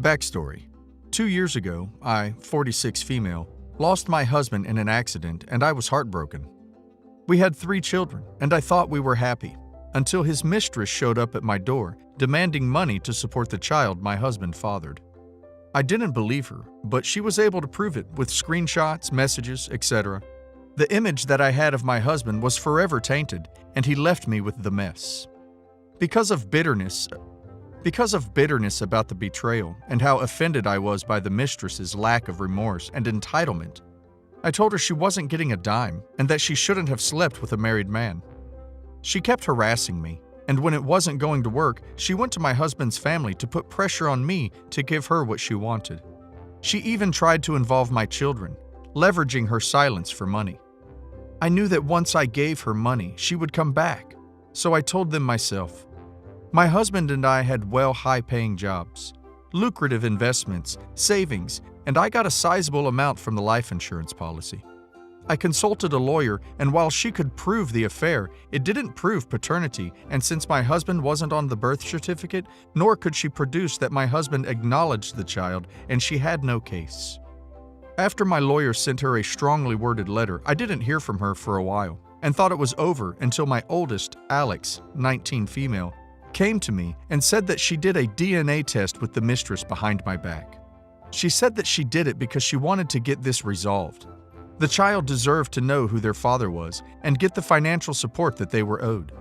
Backstory. 2 years ago, I, 46 female, lost my husband in an accident and I was heartbroken. We had 3 children and I thought we were happy, until his mistress showed up at my door demanding money to support the child my husband fathered. I didn't believe her, but she was able to prove it with screenshots, messages, etc. The image that I had of my husband was forever tainted and he left me with the mess. Because of bitterness about the betrayal and how offended I was by the mistress's lack of remorse and entitlement, I told her she wasn't getting a dime and that she shouldn't have slept with a married man. She kept harassing me, and when it wasn't going to work, she went to my husband's family to put pressure on me to give her what she wanted. She even tried to involve my children, leveraging her silence for money. I knew that once I gave her money, she would come back, so I told them myself. My husband and I had high-paying jobs, lucrative investments, savings, and I got a sizable amount from the life insurance policy. I consulted a lawyer, and while she could prove the affair, it didn't prove paternity, and since my husband wasn't on the birth certificate, nor could she produce that my husband acknowledged the child, and she had no case. After my lawyer sent her a strongly worded letter, I didn't hear from her for a while, and thought it was over until my oldest, Alex, 19 female, came to me and said that she did a DNA test with the mistress behind my back. She said that she did it because she wanted to get this resolved. The child deserved to know who their father was and get the financial support that they were owed.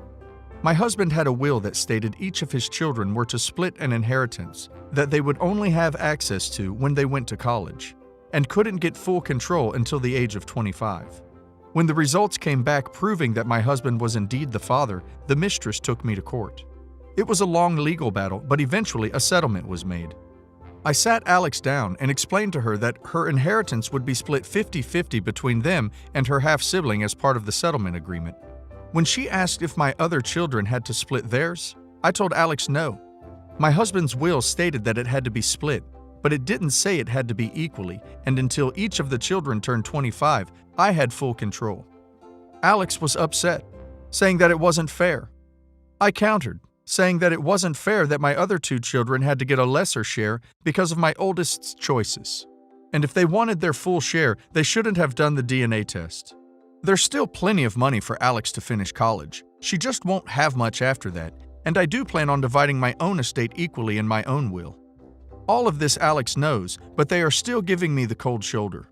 My husband had a will that stated each of his children were to split an inheritance that they would only have access to when they went to college and couldn't get full control until the age of 25. When the results came back proving that my husband was indeed the father, the mistress took me to court. It was a long legal battle, but eventually a settlement was made. I sat Alex down and explained to her that her inheritance would be split 50-50 between them and her half-sibling as part of the settlement agreement. When she asked if my other children had to split theirs, I told Alex no. My husband's will stated that it had to be split, but it didn't say it had to be equally, and until each of the children turned 25, I had full control. Alex was upset, saying that it wasn't fair. I countered, saying that it wasn't fair that my other 2 children had to get a lesser share because of my oldest's choices. And if they wanted their full share, they shouldn't have done the DNA test. There's still plenty of money for Alex to finish college. She just won't have much after that, and I do plan on dividing my own estate equally in my own will. All of this Alex knows, but they are still giving me the cold shoulder.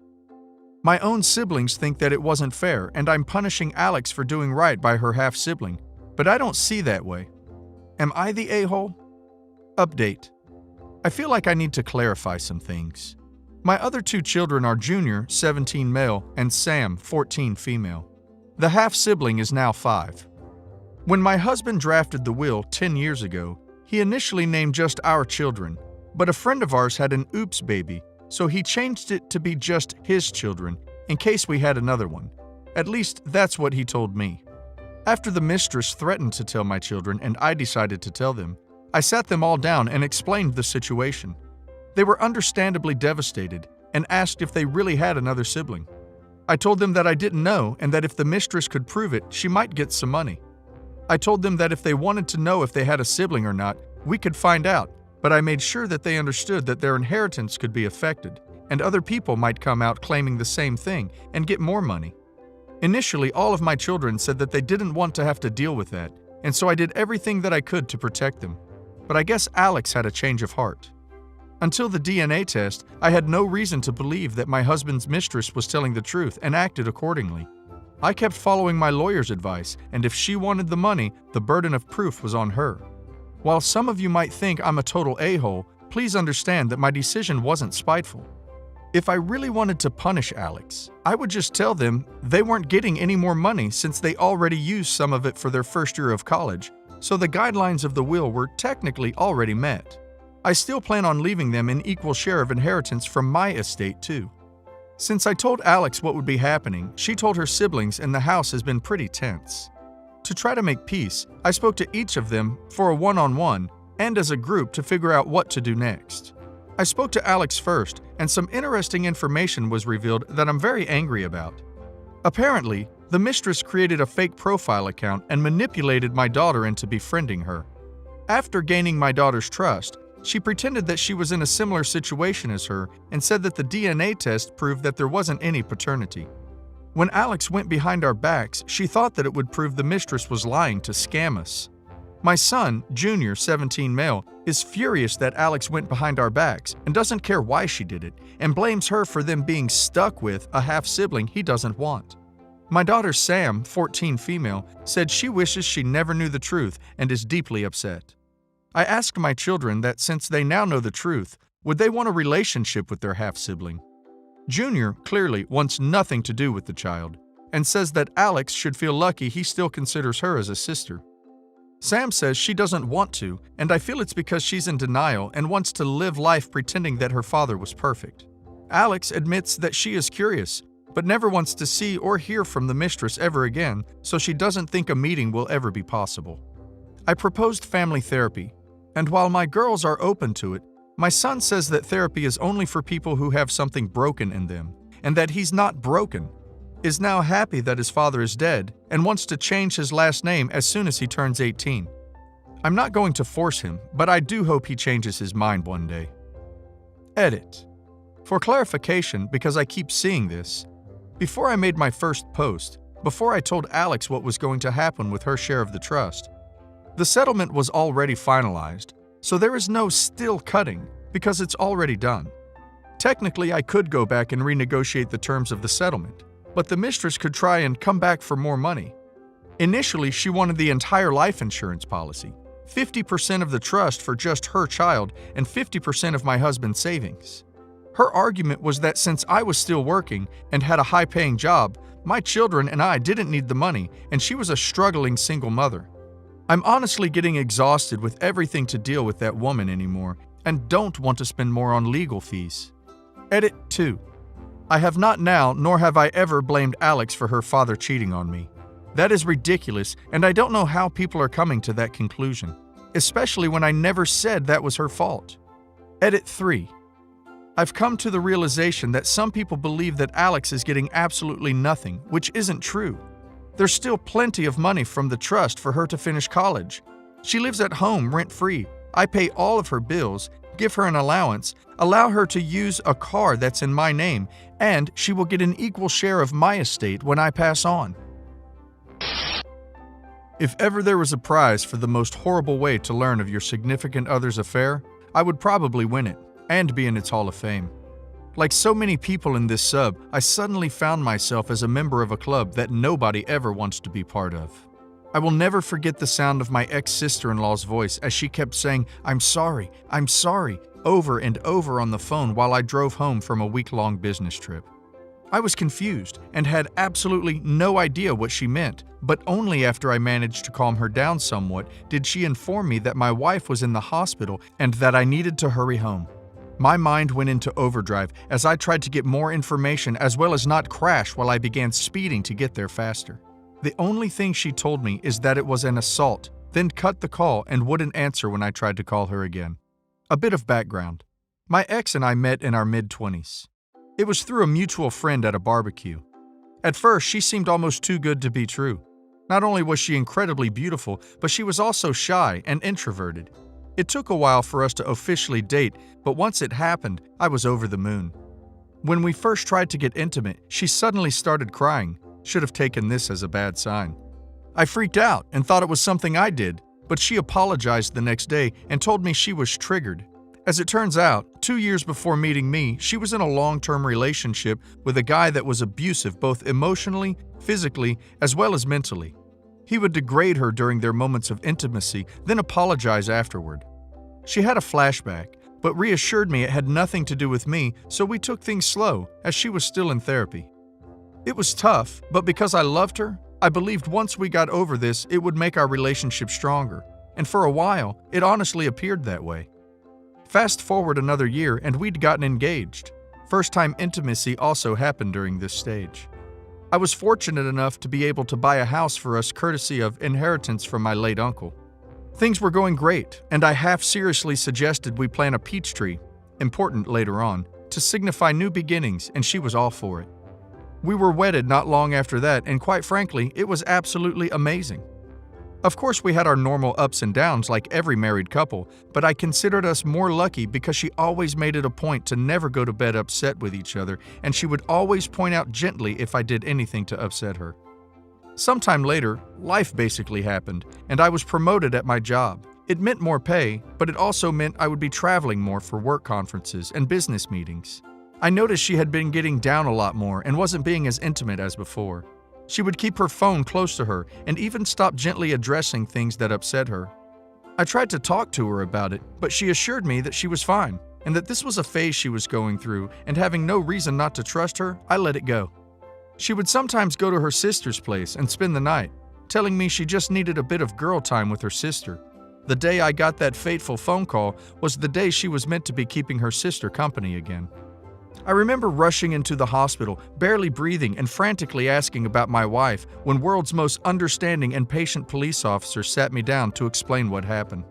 My own siblings think that it wasn't fair, and I'm punishing Alex for doing right by her half-sibling, but I don't see that way. Am I the a-hole? Update. I feel like I need to clarify some things. My other 2 children are Junior, 17 male, and Sam, 14 female. The half-sibling is now 5. When my husband drafted the will 10 years ago, he initially named just our children, but a friend of ours had an oops baby, so he changed it to be just his children in case we had another one. At least that's what he told me. After the mistress threatened to tell my children and I decided to tell them, I sat them all down and explained the situation. They were understandably devastated and asked if they really had another sibling. I told them that I didn't know and that if the mistress could prove it, she might get some money. I told them that if they wanted to know if they had a sibling or not, we could find out, but I made sure that they understood that their inheritance could be affected and other people might come out claiming the same thing and get more money. Initially, all of my children said that they didn't want to have to deal with that, and so I did everything that I could to protect them. But I guess Alex had a change of heart. Until the DNA test, I had no reason to believe that my husband's mistress was telling the truth and acted accordingly. I kept following my lawyer's advice, and if she wanted the money, the burden of proof was on her. While some of you might think I'm a total a-hole, please understand that my decision wasn't spiteful. If I really wanted to punish Alex, I would just tell them they weren't getting any more money since they already used some of it for their first year of college, so the guidelines of the will were technically already met. I still plan on leaving them an equal share of inheritance from my estate too. Since I told Alex what would be happening, she told her siblings and the house has been pretty tense. To try to make peace, I spoke to each of them for a one-on-one and as a group to figure out what to do next. I spoke to Alex first, and some interesting information was revealed that I'm very angry about. Apparently, the mistress created a fake profile account and manipulated my daughter into befriending her. After gaining my daughter's trust, She pretended that she was in a similar situation as her and said that the DNA test proved that there wasn't any paternity. When Alex went behind our backs, she thought that it would prove the mistress was lying to scam us. My son, Junior, 17 male, is furious that Alex went behind our backs and doesn't care why she did it and blames her for them being stuck with a half-sibling he doesn't want. My daughter Sam, 14 female, said she wishes she never knew the truth and is deeply upset. I asked my children that since they now know the truth, would they want a relationship with their half-sibling? Junior clearly wants nothing to do with the child and says that Alex should feel lucky he still considers her as a sister. Sam says she doesn't want to, and I feel it's because she's in denial and wants to live life pretending that her father was perfect. Alex admits that she is curious, but never wants to see or hear from the mistress ever again, so she doesn't think a meeting will ever be possible. I proposed family therapy, and while my girls are open to it, my son says that therapy is only for people who have something broken in them, and that he's not broken, is now happy that his father is dead, and wants to change his last name as soon as he turns 18. I'm not going to force him, but I do hope he changes his mind one day. Edit. For clarification, because I keep seeing this, before I made my first post, before I told Alex what was going to happen with her share of the trust, the settlement was already finalized, so there is no still cutting because it's already done. Technically, I could go back and renegotiate the terms of the settlement, but the mistress could try and come back for more money. Initially, she wanted the entire life insurance policy, 50% of the trust for just her child, and 50% of my husband's savings. Her argument was that since I was still working and had a high-paying job, my children and I didn't need the money, and she was a struggling single mother. I'm honestly getting exhausted with everything to deal with that woman anymore, and don't want to spend more on legal fees. Edit 2. I have not now, nor have I ever blamed Alex for her father cheating on me. That is ridiculous, and I don't know how people are coming to that conclusion, especially when I never said that was her fault. Edit 3. I've come to the realization that some people believe that Alex is getting absolutely nothing, which isn't true. There's still plenty of money from the trust for her to finish college. She lives at home rent-free. I pay all of her bills, give her an allowance, allow her to use a car that's in my name, and she will get an equal share of my estate when I pass on. If ever there was a prize for the most horrible way to learn of your significant other's affair, I would probably win it and be in its Hall of Fame. Like so many people in this sub, I suddenly found myself as a member of a club that nobody ever wants to be part of. I will never forget the sound of my ex-sister-in-law's voice as she kept saying, I'm sorry, over and over on the phone while I drove home from a week-long business trip. I was confused and had absolutely no idea what she meant, but only after I managed to calm her down somewhat did she inform me that my wife was in the hospital and that I needed to hurry home. My mind went into overdrive as I tried to get more information as well as not crash while I began speeding to get there faster. The only thing she told me is that it was an assault, then cut the call and wouldn't answer when I tried to call her again. A bit of background. My ex and I met in our mid-20s. It was through a mutual friend at a barbecue. At first, she seemed almost too good to be true. Not only was she incredibly beautiful, but she was also shy and introverted. It took a while for us to officially date, but once it happened, I was over the moon. When we first tried to get intimate, she suddenly started crying. Should have taken this as a bad sign. I freaked out and thought it was something I did, but she apologized the next day and told me she was triggered. As it turns out, 2 years before meeting me, she was in a long-term relationship with a guy that was abusive both emotionally, physically, as well as mentally. He would degrade her during their moments of intimacy, then apologize afterward. She had a flashback, but reassured me it had nothing to do with me, so we took things slow, as she was still in therapy. It was tough, but because I loved her, I believed once we got over this, it would make our relationship stronger, and for a while, it honestly appeared that way. Fast forward another year and we'd gotten engaged. First-time intimacy also happened during this stage. I was fortunate enough to be able to buy a house for us courtesy of inheritance from my late uncle. Things were going great, and I half-seriously suggested we plant a peach tree, important later on, to signify new beginnings, and she was all for it. We were wedded not long after that, and quite frankly, it was absolutely amazing. Of course, we had our normal ups and downs like every married couple, but I considered us more lucky because she always made it a point to never go to bed upset with each other, and she would always point out gently if I did anything to upset her. Sometime later, life basically happened, and I was promoted at my job. It meant more pay, but it also meant I would be traveling more for work conferences and business meetings. I noticed she had been getting down a lot more and wasn't being as intimate as before. She would keep her phone close to her and even stop gently addressing things that upset her. I tried to talk to her about it, but she assured me that she was fine and that this was a phase she was going through, and having no reason not to trust her, I let it go. She would sometimes go to her sister's place and spend the night, telling me she just needed a bit of girl time with her sister. The day I got that fateful phone call was the day she was meant to be keeping her sister company again. I remember rushing into the hospital, barely breathing and frantically asking about my wife when world's most understanding and patient police officer sat me down to explain what happened.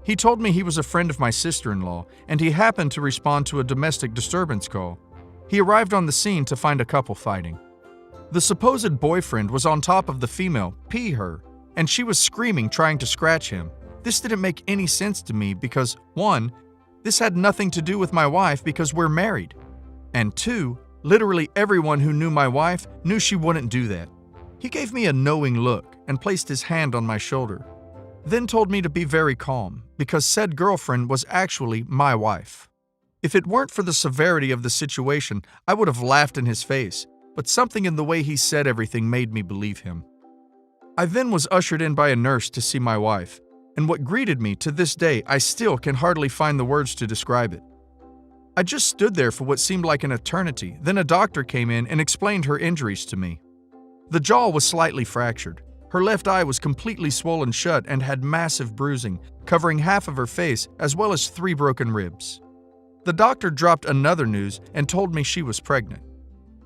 He told me he was a friend of my sister-in-law, and he happened to respond to a domestic disturbance call. He arrived on the scene to find a couple fighting. The supposed boyfriend was on top of the female, her, and she was screaming, trying to scratch him. This didn't make any sense to me because, 1, this had nothing to do with my wife because we're married. And 2, literally everyone who knew my wife knew she wouldn't do that. He gave me a knowing look and placed his hand on my shoulder, then told me to be very calm because said girlfriend was actually my wife. If it weren't for the severity of the situation, I would have laughed in his face, but something in the way he said everything made me believe him. I then was ushered in by a nurse to see my wife, and what greeted me to this day I still can hardly find the words to describe it. I just stood there for what seemed like an eternity, then a doctor came in and explained her injuries to me. The jaw was slightly fractured. Her left eye was completely swollen shut and had massive bruising, covering half of her face as well as 3 broken ribs. The doctor dropped another news and told me she was pregnant.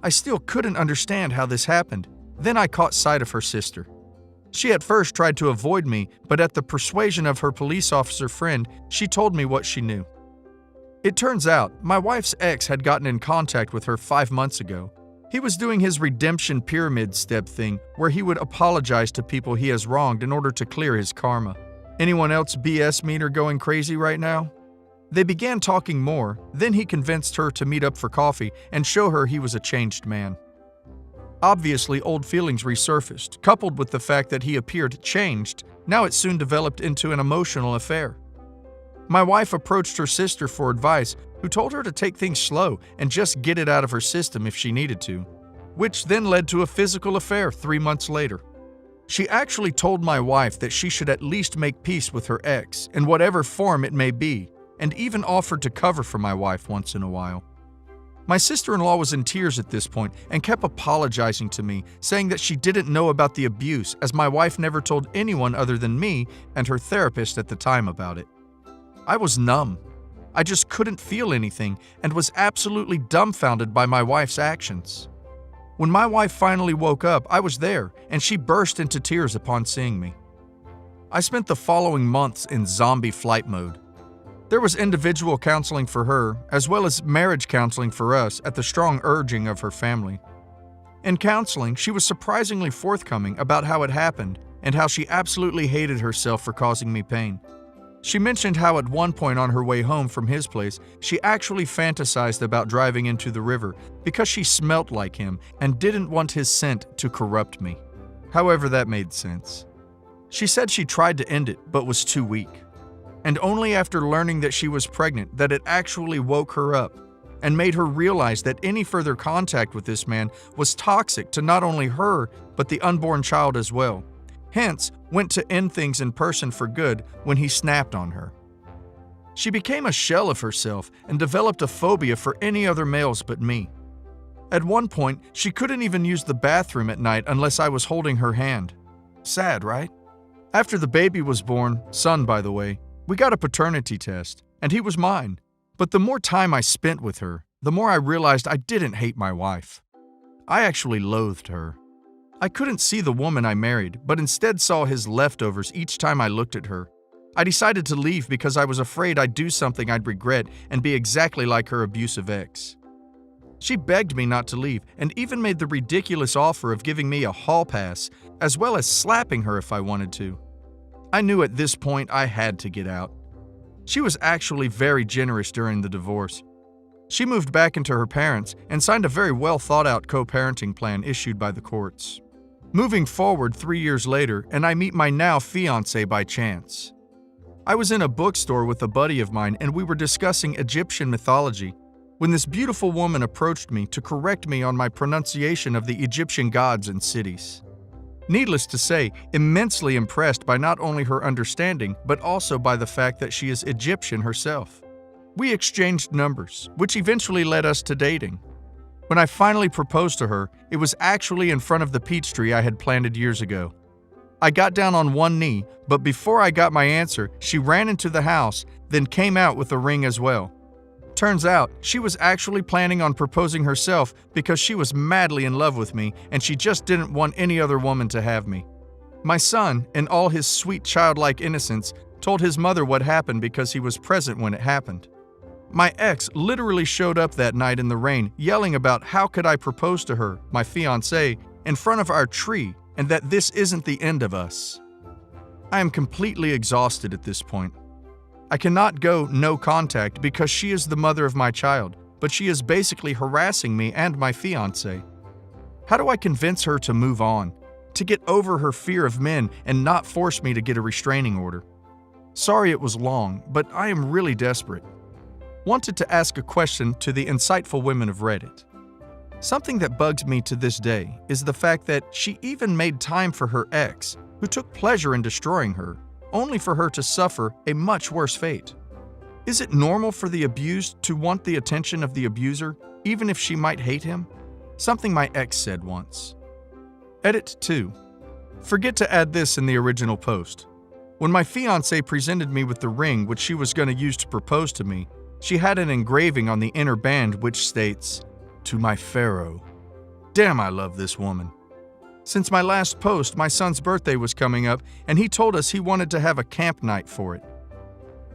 I still couldn't understand how this happened. Then I caught sight of her sister. She at first tried to avoid me, but at the persuasion of her police officer friend, she told me what she knew. It turns out, my wife's ex had gotten in contact with her 5 months ago. He was doing his redemption pyramid step thing where he would apologize to people he has wronged in order to clear his karma. Anyone else BS meter going crazy right now? They began talking more, then he convinced her to meet up for coffee and show her he was a changed man. Obviously, old feelings resurfaced, coupled with the fact that he appeared changed. Now it soon developed into an emotional affair. My wife approached her sister for advice, who told her to take things slow and just get it out of her system if she needed to, which then led to a physical affair 3 months later. She actually told my wife that she should at least make peace with her ex, in whatever form it may be, and even offered to cover for my wife once in a while. My sister-in-law was in tears at this point and kept apologizing to me, saying that she didn't know about the abuse as my wife never told anyone other than me and her therapist at the time about it. I was numb. I just couldn't feel anything and was absolutely dumbfounded by my wife's actions. When my wife finally woke up, I was there, and she burst into tears upon seeing me. I spent the following months in zombie flight mode. There was individual counseling for her, as well as marriage counseling for us at the strong urging of her family. In counseling, she was surprisingly forthcoming about how it happened and how she absolutely hated herself for causing me pain. She mentioned how at one point on her way home from his place, she actually fantasized about driving into the river because she smelt like him and didn't want his scent to corrupt me. However, that made sense. She said she tried to end it but was too weak. And only after learning that she was pregnant that it actually woke her up and made her realize that any further contact with this man was toxic to not only her but the unborn child as well. Hence, went to end things in person for good when he snapped on her. She became a shell of herself and developed a phobia for any other males but me. At one point, she couldn't even use the bathroom at night unless I was holding her hand. Sad, right? After the baby was born, son by the way, we got a paternity test, and he was mine. But the more time I spent with her, the more I realized I didn't hate my wife. I actually loathed her. I couldn't see the woman I married, but instead saw his leftovers each time I looked at her. I decided to leave because I was afraid I'd do something I'd regret and be exactly like her abusive ex. She begged me not to leave and even made the ridiculous offer of giving me a hall pass, as well as slapping her if I wanted to. I knew at this point I had to get out. She was actually very generous during the divorce. She moved back into her parents and signed a very well thought out co-parenting plan issued by the courts. Moving forward 3 years later, and I meet my now fiance by chance. I was in a bookstore with a buddy of mine and we were discussing Egyptian mythology when this beautiful woman approached me to correct me on my pronunciation of the Egyptian gods and cities. Needless to say, immensely impressed by not only her understanding, but also by the fact that she is Egyptian herself. We exchanged numbers, which eventually led us to dating. When I finally proposed to her, it was actually in front of the peach tree I had planted years ago. I got down on one knee, but before I got my answer, she ran into the house, then came out with a ring as well. Turns out, she was actually planning on proposing herself because she was madly in love with me and she just didn't want any other woman to have me. My son, in all his sweet childlike innocence, told his mother what happened because he was present when it happened. My ex literally showed up that night in the rain, yelling about how could I propose to her, my fiancée, in front of our tree, and that this isn't the end of us. I am completely exhausted at this point. I cannot go no contact because she is the mother of my child, but she is basically harassing me and my fiancé. How do I convince her to move on, to get over her fear of men and not force me to get a restraining order? Sorry it was long, but I am really desperate. Wanted to ask a question to the insightful women of Reddit. Something that bugs me to this day is the fact that she even made time for her ex, who took pleasure in destroying her, only for her to suffer a much worse fate. Is it normal for the abused to want the attention of the abuser, even if she might hate him? Something my ex said once. Edit 2. Forget to add this in the original post. When my fiancée presented me with the ring which she was going to use to propose to me, she had an engraving on the inner band which states, "To my Pharaoh." Damn, I love this woman. Since my last post, my son's birthday was coming up, and he told us he wanted to have a camp night for it.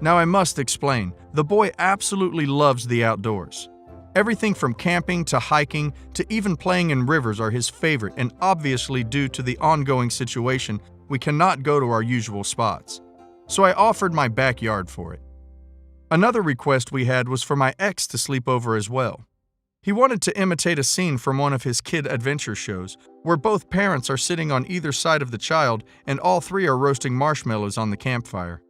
Now I must explain, the boy absolutely loves the outdoors. Everything from camping to hiking to even playing in rivers are his favorite, and obviously due to the ongoing situation, we cannot go to our usual spots. So I offered my backyard for it. Another request we had was for my ex to sleep over as well. He wanted to imitate a scene from one of his kid adventure shows, where both parents are sitting on either side of the child and all three are roasting marshmallows on the campfire.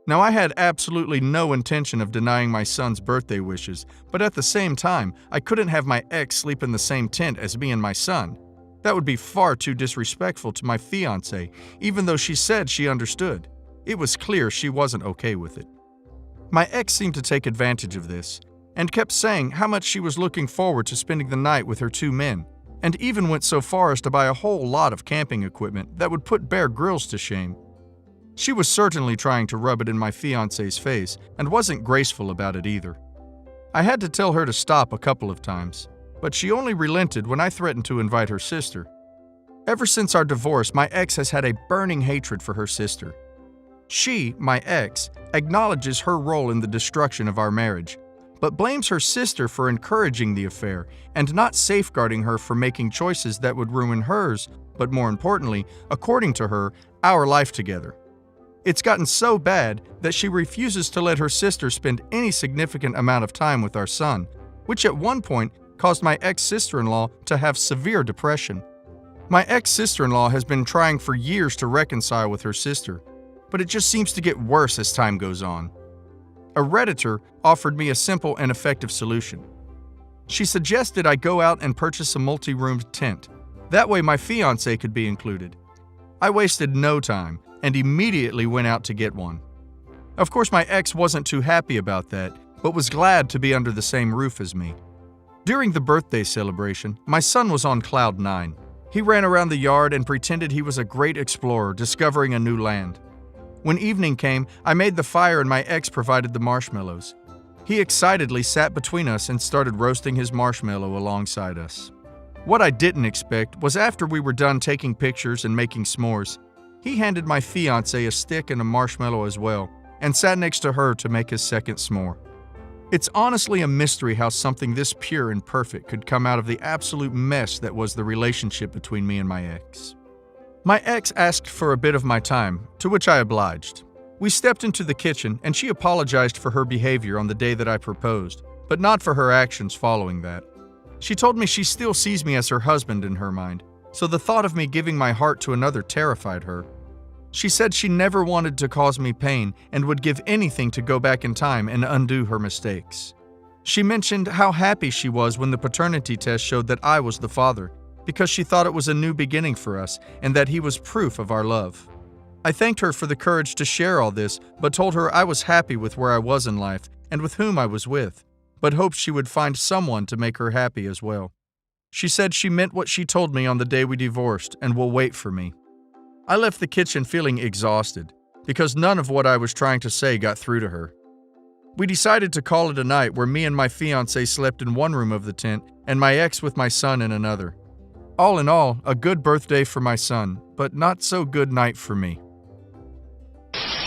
Now I had absolutely no intention of denying my son's birthday wishes, but at the same time, I couldn't have my ex sleep in the same tent as me and my son. That would be far too disrespectful to my fiancée, even though she said she understood. It was clear she wasn't okay with it. My ex seemed to take advantage of this, and kept saying how much she was looking forward to spending the night with her two men, and even went so far as to buy a whole lot of camping equipment that would put Bear Grylls to shame. She was certainly trying to rub it in my fiancé's face and wasn't graceful about it either. I had to tell her to stop a couple of times, but she only relented when I threatened to invite her sister. Ever since our divorce, my ex has had a burning hatred for her sister. She, my ex, acknowledges her role in the destruction of our marriage, but blames her sister for encouraging the affair and not safeguarding her for making choices that would ruin hers, but more importantly, according to her, our life together. It's gotten so bad that she refuses to let her sister spend any significant amount of time with our son, which at one point caused my ex-sister-in-law to have severe depression. My ex-sister-in-law has been trying for years to reconcile with her sister, but it just seems to get worse as time goes on. A Redditor offered me a simple and effective solution. She suggested I go out and purchase a multi-roomed tent. That way my fiancé could be included. I wasted no time and immediately went out to get one. Of course, my ex wasn't too happy about that, but was glad to be under the same roof as me. During the birthday celebration, my son was on cloud 9. He ran around the yard and pretended he was a great explorer discovering a new land. When evening came, I made the fire and my ex provided the marshmallows. He excitedly sat between us and started roasting his marshmallow alongside us. What I didn't expect was after we were done taking pictures and making s'mores, he handed my fiancé a stick and a marshmallow as well, and sat next to her to make his second s'more. It's honestly a mystery how something this pure and perfect could come out of the absolute mess that was the relationship between me and my ex. My ex asked for a bit of my time, to which I obliged. We stepped into the kitchen, and she apologized for her behavior on the day that I proposed, but not for her actions following that. She told me she still sees me as her husband in her mind, so the thought of me giving my heart to another terrified her. She said she never wanted to cause me pain and would give anything to go back in time and undo her mistakes. She mentioned how happy she was when the paternity test showed that I was the father, because she thought it was a new beginning for us and that he was proof of our love. I thanked her for the courage to share all this, but told her I was happy with where I was in life and with whom I was with, but hoped she would find someone to make her happy as well. She said she meant what she told me on the day we divorced and will wait for me. I left the kitchen feeling exhausted, because none of what I was trying to say got through to her. We decided to call it a night where me and my fiancé slept in one room of the tent and my ex with my son in another. All in all, a good birthday for my son, but not so good night for me.